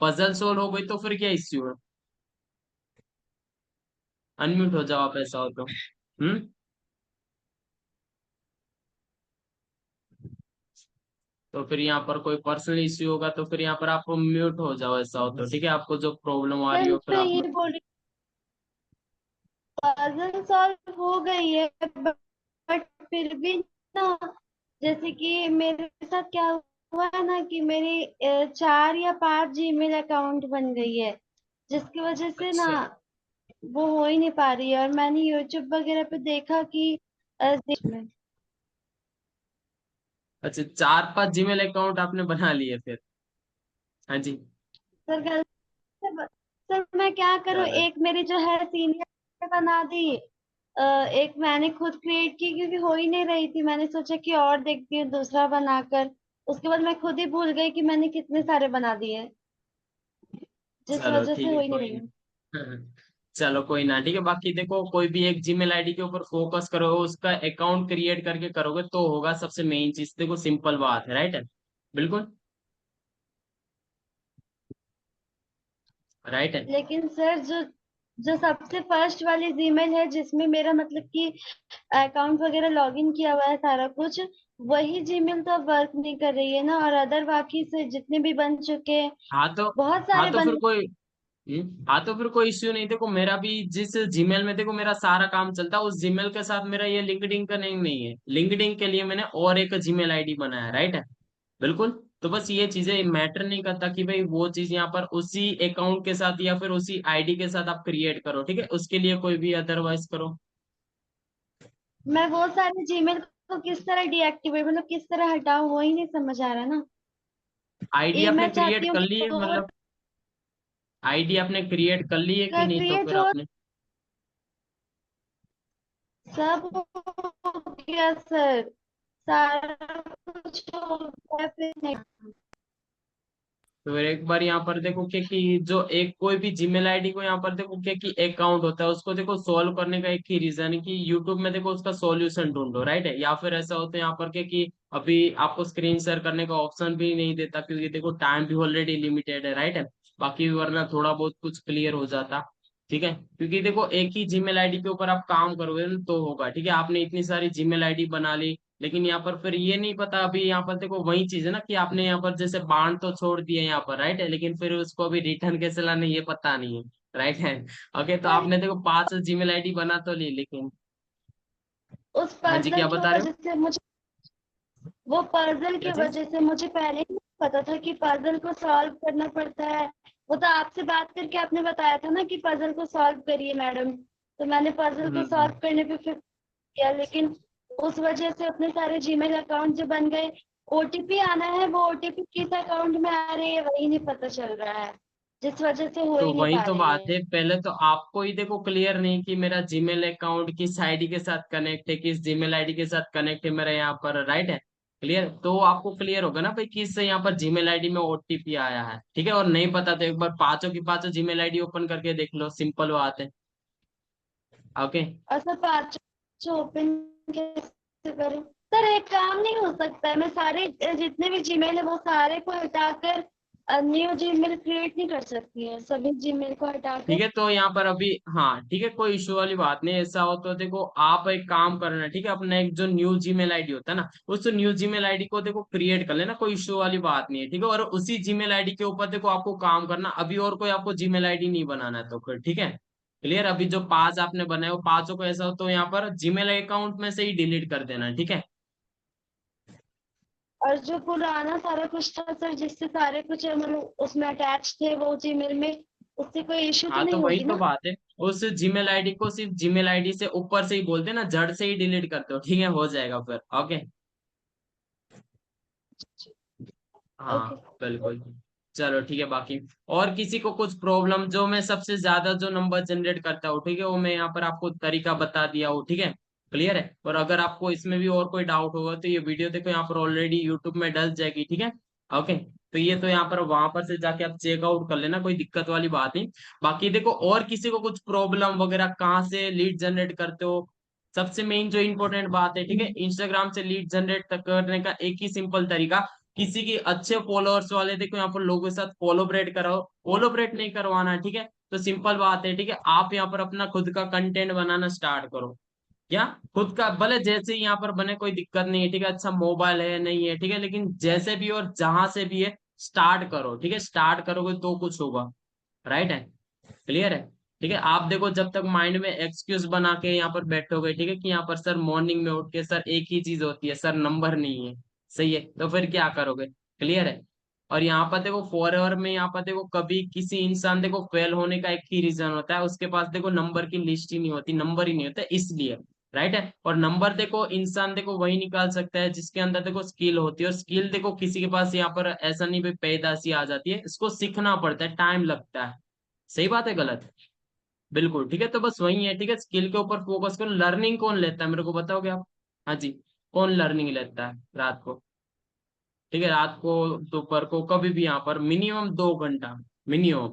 पजल सोल्व हो गई तो फिर क्या इश्यू है? अनम्यूट हो जाओ आप, ऐसा हो तो। तो फिर यहाँ पर कोई पर्सनल इश्यू होगा तो फिर यहाँ पर आप म्यूट हो जाओ, ऐसा हो तो, ठीक है। आपको जो प्रॉब्लम आ रही सर हो फिर मैं आप। ये बोल रही पजल सॉल्व हो गई है, बट फिर भी ना, जैसे कि मेरे साथ क्या हुआ है ना, कि मेरी 4 या 5 जीमेल अकाउंट बन गई है, जिसकी वजह से ना अच्छा, वो हो ही नहीं पा रही है। और मैंने यूट्यूब वगैरह पे देखा कि में अच्छा, 4-5 जीमेल अकाउंट आपने बना लिए फिर? हाँ जी। सर सर मैं क्या करूं, चलो, एक मेरी जो है सीनियर ने बना दी, एक मैंने खुद क्रिएट की, क्योंकि हो ही नहीं रही थी। मैंने सोचा कि और देखती हूँ दूसरा बनाकर, उसके बाद मैं खुद ही भूल गई कि मैंने कितने सारे बना दिए, जिस चलो वजह से ठीक है, हो ही नहीं कोई रही हूँ। नहीं। चलो कोई ना, ठीक है। बाकी देखो, कोई भी एक जीमेल आईडी के ऊपर फोकस करो, उसका अकाउंट क्रिएट करके करोगे तो होगा सबसे मेन चीज, देखो सिंपल बात है, राइट है। बिल्कुल, राइट है। लेकिन सर जो जो सबसे फर्स्ट वाली जीमेल है, जिसमें मेरा मतलब कि अकाउंट वगैरह लॉगिन किया हुआ है सारा कुछ, वही जीमेल तो अब वर्क नहीं कर रही है ना। और अदर बाकी से जितने भी बन चुके हैं, हाँ तो बहुत हाँ सारे तो फिर बन। कोई हाँ तो फिर कोई इश्यू नहीं। देखो मेरा भी जिस जीमेल में देखो मेरा सारा काम चलता है, उस जीमेल के साथ मेरा ये लिंक्डइन का नहीं है। लिंक्डइन के लिए मैंने और एक जीमेल आईडी बनाया, राइट है। बिल्कुल। तो बस ये चीजें मैटर नहीं करता कि भाई वो चीज यहाँ पर उसी अकाउंट के साथ या फिर उसी आईडी के साथ आप क्रिएट करो, ठीक है, उसके लिए कोई भी अदरवाइज करो। मैं वो सारे जीमेल को किस तरह डीएक्टिवेट, मतलब किस तरह हटाऊं, वो ही नहीं समझ आ रहा ना। आईडी ये आपने मैं चाहती क्रिएट हूँ कर कि ली है, फॉरवर्ड मतलब आईडी आपने क्रिएट कर ली है कि नहीं, तो क्रिएट फिर हो, आपने। सब हो गया सर, सारा कुछ हो गया, फिर नहीं। तो फिर एक बार यहाँ पर देखो कि जो एक कोई भी जीमेल आईडी को यहाँ पर देखो कि अकाउंट होता है, उसको देखो सोल्व करने का एक ही रीजन है कि यूट्यूब में देखो उसका सॉल्यूशन ढूंढो, राइट है। या फिर ऐसा होता है यहाँ पर कि अभी आपको स्क्रीन शेयर करने का ऑप्शन भी नहीं देता, क्योंकि देखो टाइम भी ऑलरेडी लिमिटेड है, राइट है। बाकी वरना थोड़ा बहुत कुछ क्लियर हो जाता, ठीक है। क्योंकि देखो एक ही जीमेल आईडी के ऊपर आप काम करोगे ना तो होगा, ठीक है। आपने इतनी सारी जीमेल आईडी बना ली, लेकिन यहाँ पर फिर ये नहीं पता अभी, यहाँ पर देखो वही चीज है ना कि आपने यहाँ पर जैसे बाण तो छोड़ दिए यहाँ पर, राइट है, लेकिन फिर उसको अभी रिटर्न कैसे लाना ये पता नहीं है, राइट है। ओके, तो पर आपने देखो 5 जीमेल आईडी बना तो ली, लेकिन उस हाँ जी, क्या पजल की बता रहे हो? वजह से मुझे, वो पजल क्या की चीज? वजह से मुझे पहले ही नहीं पता था कि पजल को सॉल्व करना पड़ता है। वो तो आपसे बात करके आपने बताया था ना कि पजल को सॉल्व करिए मैडम, तो मैंने पजल को हम्म। सॉल्व करने पे फिर किया, लेकिन उस वजह से अपने सारे जीमेल अकाउंट जो बन गए, ओटीपी आना है, वो ओटीपी किस अकाउंट में आ रही है वही नहीं पता चल रहा है, जिस वजह से हो तो ही नहीं वही पा तो रही बात है। है, पहले तो आपको ही देखो क्लियर नहीं कि मेरा जीमेल अकाउंट किस आईडी के साथ कनेक्ट है, किस जीमेल आईडी के साथ कनेक्ट है मेरा यहाँ पर, राइट है। क्लियर, तो आपको क्लियर होगा ना भाई किस यहाँ पर जीमेल आईडी में ओटीपी आया है, ठीक है। और नहीं पता तो एक बार पांचों की पांचों जीमेल आईडी ओपन करके देख लो, सिंपल बात है। ओके। और सर पाँच ओपन कैसे करूं? सर एक काम नहीं हो सकता है, मैं सारे जितने भी जीमेल है वो सारे को हटाकर न्यू जीमेल क्रिएट नहीं कर सकती है, सभी जीमेल को ठीक हटाकर? है, तो यहाँ पर अभी हाँ ठीक है, कोई इशू वाली बात नहीं। ऐसा हो तो देखो आप एक काम करना, ठीक है, अपना एक जो न्यू जीमेल आईडी होता है ना, उस न्यू जीमेल आईडी को देखो क्रिएट कर लेना, कोई इशू वाली बात नहीं है, ठीक है। और उसी जीमेल आईडी के ऊपर देखो आपको काम करना, अभी और कोई आपको जीमेल आईडी नहीं बनाना है तो फिर ठीक है। क्लियर, अभी जो 5 आपने बनाए वो पांचों को ऐसा हो तो यहाँ पर जीमेल अकाउंट में से ही डिलीट कर देना, ठीक है। और जो पुराना सारा कुछ था सर, जिससे सारे कुछ मतलब उसमें अटैच थे वो जीमेल में, उससे कोई इश्यू तो हाँ, तो नहीं वही होगी तो ना? बात है। उस जीमेल आईडी को सिर्फ जीमेल आईडी से ऊपर से ही बोलते ना, जड़ से ही डिलीट करते हो, ठीक है, हो जाएगा फिर। ओके। हाँ ओके। बिल्कुल। चलो ठीक है, बाकी और किसी को कुछ प्रॉब्लम, जो मैं सबसे ज्यादा जो नंबर जनरेट करता हूँ, ठीक है, वो मैं यहाँ पर आपको तरीका बता दिया हूँ, ठीक है। क्लियर है, और अगर आपको इसमें भी और कोई डाउट होगा तो ये वीडियो देखो यहाँ पर ऑलरेडी यूट्यूब में डल जाएगी, ठीक है। ओके, तो ये तो यहाँ पर वहां पर से जाके आप चेकआउट कर लेना, कोई दिक्कत वाली बात नहीं। बाकी देखो और किसी को कुछ प्रॉब्लम वगैरह, कहाँ से लीड जनरेट करते हो, सबसे मेन जो इंपॉर्टेंट बात है, ठीक है, इंस्टाग्राम से लीड जनरेट करने का एक ही सिंपल तरीका, किसी की अच्छे फॉलोअर्स वाले देखो यहाँ पर लोगों के साथ कोलोबरेट कराओ, कोलोबरेट नहीं करवाना, ठीक है। तो सिंपल बात है, ठीक है, आप यहाँ पर अपना खुद का कंटेंट बनाना स्टार्ट करो, क्या खुद का भले जैसे ही यहाँ पर बने, कोई दिक्कत नहीं है, ठीक है, अच्छा मोबाइल है नहीं है, ठीक है, लेकिन जैसे भी और जहां से भी है स्टार्ट करो, ठीक है, स्टार्ट करोगे तो कुछ होगा, राइट है। क्लियर है, ठीक है। आप देखो जब तक माइंड में एक्सक्यूज बना के यहाँ पर बैठोगे, ठीक है, कि यहाँ पर सर मॉर्निंग में उठ के सर एक ही चीज होती है, सर नंबर नहीं है, सही है, तो फिर क्या करोगे? क्लियर है। और यहाँ पर देखो फॉरएवर में, यहाँ पर देखो कभी किसी इंसान देखो फेल होने का एक ही रीजन होता है, उसके पास देखो नंबर की लिस्ट ही नहीं होती, नंबर ही नहीं होता, इसलिए, राइट है। और नंबर देखो इंसान देखो वही निकाल सकता है जिसके अंदर देखो स्किल होती है, और स्किल देखो किसी के पास यहाँ पर ऐसा नहीं भाई पैदाशी आ जाती है, इसको सीखना पड़ता है, टाइम लगता है। सही बात है, गलत? बिल्कुल ठीक है, तो बस वही है, ठीक है, स्किल के ऊपर फोकस करो। लर्निंग कौन लेता है मेरे को बताओगे आप? हाँ जी, कौन लर्निंग लेता है रात को? ठीक है, रात को, दोपहर को, कभी भी यहाँ पर मिनिमम 2 घंटा, मिनिमम,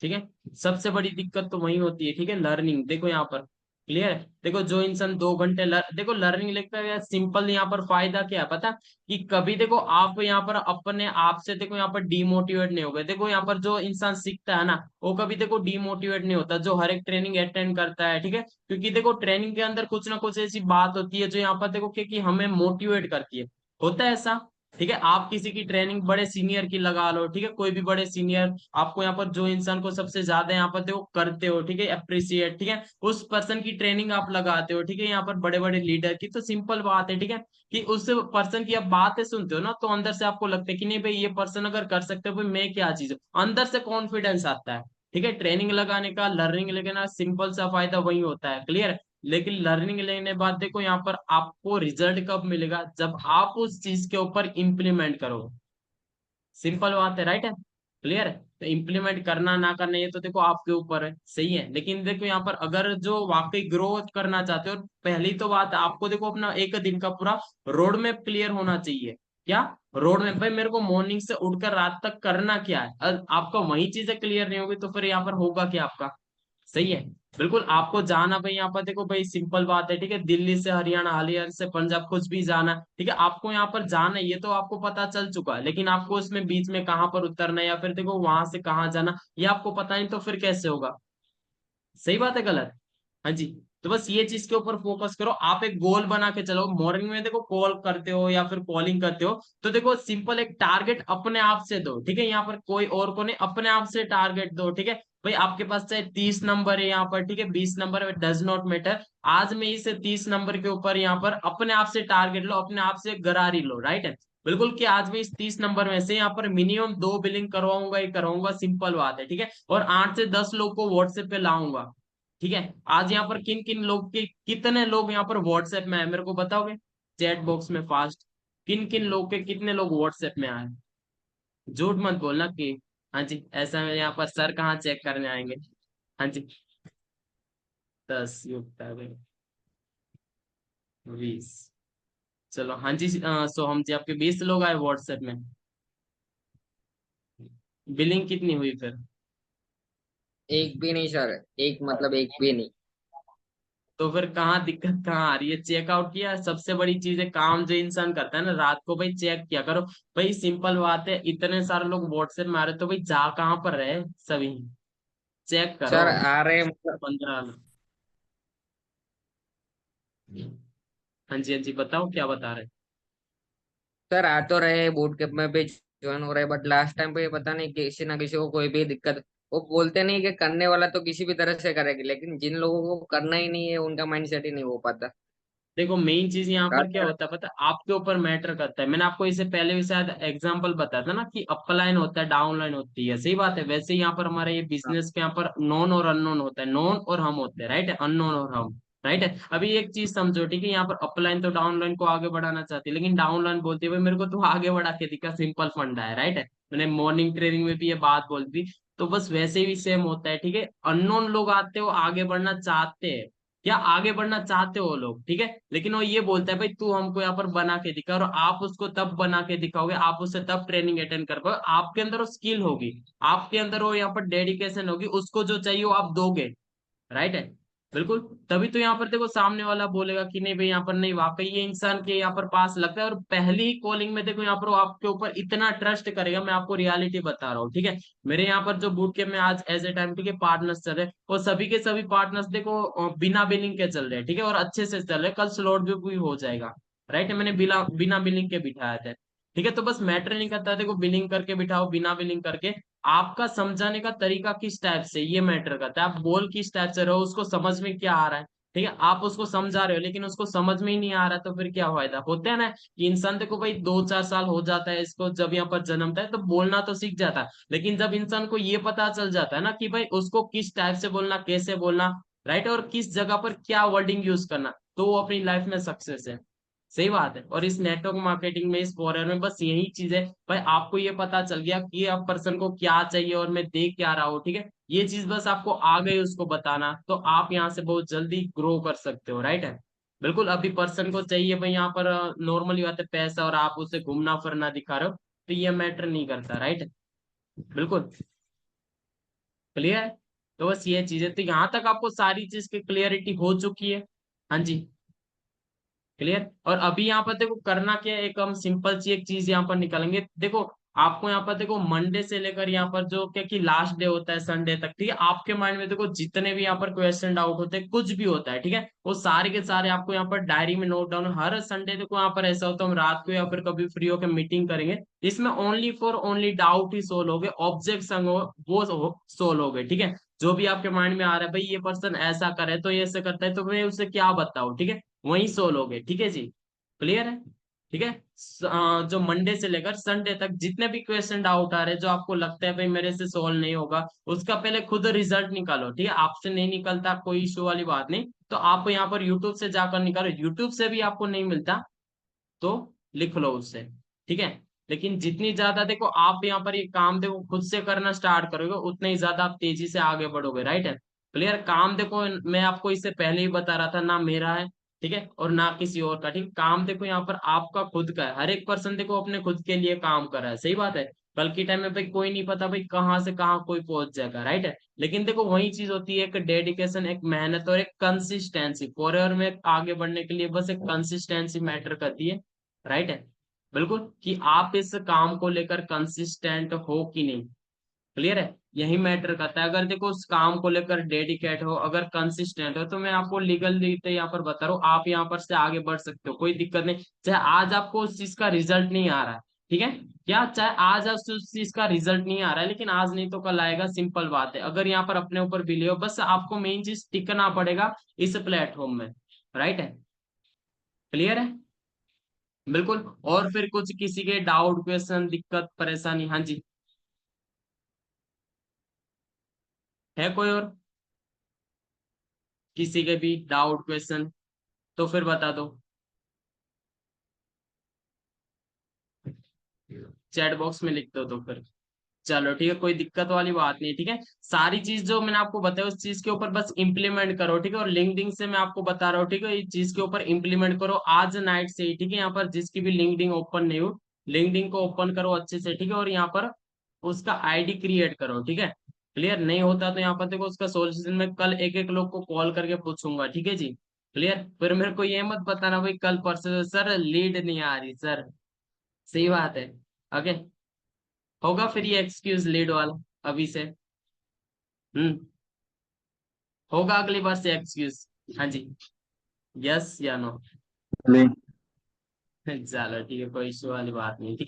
ठीक है। सबसे बड़ी दिक्कत तो वही होती है, ठीक है, लर्निंग देखो यहाँ पर। क्लियर है, देखो जो इंसान 2 घंटे देखो लर्निंग लिखता है, सिंपल यहाँ पर फायदा क्या है पता, कि कभी देखो आप यहाँ पर अपने आप से देखो यहाँ पर डीमोटिवेट नहीं हो गए, देखो यहाँ पर जो इंसान सीखता है ना, वो कभी देखो डीमोटिवेट नहीं होता, जो हर एक ट्रेनिंग अटेंड करता है, ठीक है, क्योंकि देखो ट्रेनिंग के अंदर कुछ ना कुछ ऐसी बात होती है जो यहाँ पर देखो कि हमें मोटिवेट करती है, होता है ऐसा। ठीक है, आप किसी की ट्रेनिंग बड़े सीनियर की लगा लो, ठीक है, कोई भी बड़े सीनियर, आपको यहाँ पर जो इंसान को सबसे ज्यादा यहाँ पर देखो करते हो, ठीक है, अप्रिसिएट, ठीक है, उस पर्सन की ट्रेनिंग आप लगाते हो, ठीक है, यहाँ पर बड़े बड़े लीडर की, तो सिंपल बात है, ठीक है, कि उस पर्सन की आप बातें सुनते हो ना, तो अंदर से आपको लगता है कि नहीं भाई ये पर्सन अगर कर सकते हो भाई मैं क्या चीज हूँ, अंदर से कॉन्फिडेंस आता है। ठीक है, ट्रेनिंग लगाने का, लर्निंग लेने का सिंपल सा फायदा वही होता है। क्लियर। लेकिन लर्निंग लेने बाद देखो यहाँ पर आपको रिजल्ट कब मिलेगा, जब आप उस चीज के ऊपर इंप्लीमेंट करो, सिंपल बात है, राइट है। क्लियर है, तो इम्प्लीमेंट करना ना करना ये तो देखो आपके ऊपर है, सही है, लेकिन देखो यहाँ पर अगर जो वाकई ग्रोथ करना चाहते हो, पहली तो बात आपको देखो अपना एक दिन का पूरा रोड मैप क्लियर होना चाहिए। क्या रोड मैप? भाई मेरे को मॉर्निंग से उठकर रात तक करना क्या है, और आपका वही चीजें क्लियर नहीं होगी तो फिर यहाँ पर होगा क्या आपका? सही है। बिल्कुल, आपको जाना भाई यहाँ पर देखो भाई सिंपल बात है, ठीक है, दिल्ली से हरियाणा, हरियाणा से पंजाब, कुछ भी जाना, ठीक है, आपको यहाँ पर जाना है, ये तो आपको पता चल चुका है, लेकिन आपको उसमें बीच में कहाँ पर उतरना है या फिर देखो वहां से कहाँ जाना, ये आपको पता नहीं, तो फिर कैसे होगा? सही बात है, गलत? हाँ जी। तो बस ये चीज के ऊपर फोकस करो। आप एक गोल बना के चलो। मॉर्निंग में देखो कॉल करते हो या फिर कॉलिंग करते हो, तो देखो सिंपल एक टारगेट अपने आप से दो, ठीक है। यहाँ पर कोई और को नहीं, अपने आप से टारगेट दो, ठीक है। भाई आपके पास चाहे 30 नंबर है यहाँ पर, ठीक है, 20 नंबर है, डज नॉट मैटर। आज में इसे 30 नंबर के ऊपर यहाँ पर अपने आप से टारगेट लो, अपने आप से गरारी लो, राइट है। बिल्कुल कि आज मैं इस 30 नंबर में से यहाँ पर मिनिमम 2 बिलिंग करवाऊंगा ही करवाऊंगा, सिंपल बात है, ठीक है। और 8 से 10 लोग को व्हाट्सएप पे लाऊंगा, ठीक है। आज यहाँ पर किन किन लोग के कितने लोग यहाँ पर व्हाट्सएप में है मेरे को बताओगे, चैट बॉक्स में फास्ट। किन किन लोग के कितने लोग व्हाट्सएप में आए, झूठ मत बोलना कि हाँ जी ऐसा है। यहाँ पर सर कहाँ चेक करने आएंगे। हाँ जी, 10 युक्त आ गए, 20। चलो हाँ जी, सो हम जी आपके 20 लोग आए व्हाट्सएप में। बिलिंग कितनी हुई फिर। एक भी नहीं सर, एक मतलब एक भी नहीं। तो फिर कहाँ दिक्कत कहाँ आ रही है, चेकआउट किया। सबसे बड़ी चीज है काम जो इंसान करता है ना रात को, भाई चेक किया करो। भाई सिंपल बात है, इतने सारे लोग व्हाट्सएप में आ रहे तो भाई जा कहाँ पर रहे सभी, चेक करो। सर आ रहे मतलब 15। हाँ जी हाँ जी, बताओ क्या बता रहे। सर आ तो रहे, बूट कैंप में भी ज्वाइन हो रहे, बट लास्ट टाइम पे पता नहीं किसी ना किसी को कोई भी दिक्कत। वो बोलते नहीं कि करने वाला तो किसी भी तरह से करेगी, लेकिन जिन लोगों को करना ही नहीं है उनका माइंड सेट ही नहीं हो पाता। देखो मेन चीज यहाँ पर क्या होता है पता है, आपके ऊपर मैटर करता है। मैंने आपको इससे पहले भी शायद एग्जांपल बताया था ना कि अपलाइन होता है, डाउनलाइन होती है, सही बात है। वैसे ही यहाँ पर हमारे ये बिजनेस के यहाँ पर नॉन और अननोन होता है, नॉन और हम होते हैं, राइट है, अननोन और हम, राइट है। अभी एक चीज समझो, ठीक है, यहाँ पर अपलाइन तो डाउनलाइन को आगे बढ़ाना चाहती है, लेकिन डाउनलाइन बोलती है भाई मेरे को तो आगे बढ़ा के दिखा, सिंपल फंडा है, राइट है। मैंने मॉर्निंग ट्रेनिंग में भी ये बात बोल दी। तो बस वैसे भी सेम होता है, ठीक है। अननोन लोग आते हो, आगे बढ़ना चाहते हैं, या आगे बढ़ना चाहते हो लोग, ठीक है। लेकिन वो ये बोलता है भाई तू हमको यहाँ पर बना के दिखा, और आप उसको तब बना के दिखाओगे, आप उससे तब ट्रेनिंग अटेंड कर पाओगे, आपके अंदर वो स्किल होगी, आपके अंदर वो यहाँ पर डेडिकेशन होगी, उसको जो चाहिए वो आप दोगे, राइट है। बिल्कुल। तभी तो यहाँ पर देखो सामने वाला बोलेगा कि नहीं भाई यहाँ पर नहीं, वाकई ये इंसान के यहाँ पर पास लगता है। और पहली ही कॉलिंग में देखो यहाँ पर वो आपके ऊपर इतना ट्रस्ट करेगा, मैं आपको रियलिटी बता रहा हूँ, ठीक है। मेरे यहाँ पर जो बूट कैंप में आज एज ए टाइम, ठीक है, पार्टनर्स चल रहे हैं, वो सभी के सभी पार्टनर्स देखो बिना बिलिंग के चल रहे हैं, ठीक है, और अच्छे से चल रहे हैं। कल स्लॉट भी हो जाएगा, राइट है। मैंने बिना बिना बिलिंग के बिठाया था, ठीक है। तो बस मैटर नहीं करता, देखो बिलिंग करके बिठाओ, बिना बिलिंग करके। आपका समझाने का तरीका किस टाइप से ये मैटर करता है, आप बोल किस टाइप से रहे हो, उसको समझ में क्या आ रहा है, ठीक है। आप उसको समझा रहे हो लेकिन उसको समझ में ही नहीं आ रहा, तो फिर क्या फायदा। होता है ना कि इंसान देखो भाई 2-4 साल हो जाता है इसको, जब यहाँ पर जन्मता है तो बोलना तो सीख जाता है, लेकिन जब इंसान को ये पता चल जाता है ना कि भाई उसको किस टाइप से बोलना, कैसे बोलना, राइट, और किस जगह पर क्या वर्डिंग यूज करना, तो वो अपनी लाइफ में सक्सेस है। सही बात है। और इस नेटवर्क मार्केटिंग में, इस फॉरन में बस यही चीज है भाई, आपको ये पता चल गया कि आप पर्सन को क्या चाहिए और मैं दे क्या रहा हूँ, ठीक है। ये चीज बस आपको आ गई उसको बताना, तो आप यहाँ से बहुत जल्दी ग्रो कर सकते हो, राइट है। बिल्कुल। अभी पर्सन को चाहिए भाई यहाँ पर नॉर्मली बात है पैसा, और आप उसे घूमना फिरना दिखा रहे हो, तो ये मैटर नहीं करता, राइट है। बिल्कुल क्लियर है। तो बस ये चीज है, तो यहाँ तक आपको सारी चीज की क्लियरिटी हो चुकी है। हाँ जी, क्लियर। और अभी यहाँ पर देखो करना क्या है, एक हम सिंपल सी एक चीज यहाँ पर निकालेंगे। देखो आपको यहाँ पर देखो मंडे से लेकर यहाँ पर जो क्या कि लास्ट डे होता है संडे तक, ठीक है, आपके माइंड में देखो जितने भी यहाँ पर क्वेश्चन डाउट होते हैं, कुछ भी होता है, ठीक है, वो सारे के सारे आपको यहाँ पर डायरी में नोट डाउन। हर संडे देखो यहाँ पर ऐसा होता है, हम रात को या फिर कभी फ्री होकर मीटिंग करेंगे, इसमें only for only doubt he solve हो गए, ऑब्जेक्शन हो वो सोल्व हो गए, ठीक है। जो भी आपके माइंड में आ रहा है भाई ये पर्सन ऐसा करे तो ये ऐसे करता है, तो मैं उसे क्या बताऊं, ठीक है, वही सोल्व हो गए, ठीक है जी। क्लियर है, ठीक है। जो मंडे से लेकर संडे तक जितने भी क्वेश्चन डाउट आ रहे हैं, जो आपको लगता है भाई मेरे से सोल्व नहीं होगा, उसका पहले खुद रिजल्ट निकालो, ठीक है। आपसे नहीं निकलता कोई इशू वाली बात नहीं, तो आप यहाँ पर यूट्यूब से जाकर निकालो। यूट्यूब से भी आपको नहीं मिलता तो लिख लो उससे, ठीक है। लेकिन जितनी ज्यादा देखो आप यहाँ पर ये काम देखो खुद से करना स्टार्ट करोगे, उतना ही ज्यादा आप तेजी से आगे बढ़ोगे, राइट है। क्लियर। काम देखो मैं आपको इससे पहले ही बता रहा था ना, मेरा है, ठीक है, और ना किसी और का, ठीक है? काम देखो यहाँ पर आपका खुद का है, हर एक पर्सन देखो अपने खुद के लिए काम कर रहा है, सही बात है। कल के टाइम में भाई कोई नहीं पता भाई कहाँ से कहाँ कोई पहुंच जाएगा, राइट है। लेकिन देखो वही चीज होती है, एक डेडिकेशन, एक मेहनत और एक कंसिस्टेंसी। फॉरएवर में आगे बढ़ने के लिए बस एक कंसिस्टेंसी मैटर करती है, राइट है। बिल्कुल कि आप इस काम को लेकर कंसिस्टेंट हो कि नहीं। क्लियर है। यही मैटर करता है। अगर देखो उस काम को लेकर डेडिकेट हो, अगर कंसिस्टेंट हो, तो मैं आपको लीगल यहाँ पर बता रहा हूँ, आप यहाँ पर से आगे बढ़ सकते हो, कोई दिक्कत नहीं। चाहे आज आपको उस चीज का रिजल्ट नहीं आ रहा है, ठीक है, क्या चाहे आज उस चीज का रिजल्ट नहीं आ रहा है, लेकिन आज नहीं तो कल आएगा, सिंपल बात है। अगर यहाँ पर अपने ऊपर बिलीव हो, बस आपको मेन चीज टिकना पड़ेगा इस प्लेटफॉर्म में, राइट है, क्लियर है, बिल्कुल। और फिर कुछ किसी के डाउट, क्वेश्चन, दिक्कत, परेशानी, हाँ जी, है कोई और किसी के भी डाउट, क्वेश्चन, तो फिर बता दो, चैट बॉक्स में लिख दो तो फिर। चलो ठीक है, कोई दिक्कत वाली बात नहीं, ठीक है। सारी चीज जो मैंने आपको बताया उस चीज के ऊपर बस इंप्लीमेंट करो, ठीक है। और लिंक्डइन से मैं आपको बता रहा हूँ, ठीक है, इस चीज के ऊपर इंप्लीमेंट करो आज नाइट से ही, ठीक है। यहाँ पर जिसकी भी लिंक्डइन ओपन नहीं हो, लिंक्डइन को ओपन करो अच्छे से, ठीक है। और यहाँ पर उसका आईडी क्रिएट करो, ठीक है। क्लियर नहीं होता तो यहाँ पर देखो उसका सोल्यूशन मैं कल एक एक लोग को कॉल करके पूछूंगा, ठीक है जी। क्लियर, फिर मेरे को ये मत बताना भाई कल परसों सर लीड नहीं आ रही सर, सही बात है। ओके, होगा फिर ये एक्सक्यूज लीड वाला अभी से। हम्म, होगा अगली बार से एक्सक्यूज। हाँ जी, यस या नो। नहीं। चलो ठीक है, कोई इशू वाली बात नहीं, ठीक है।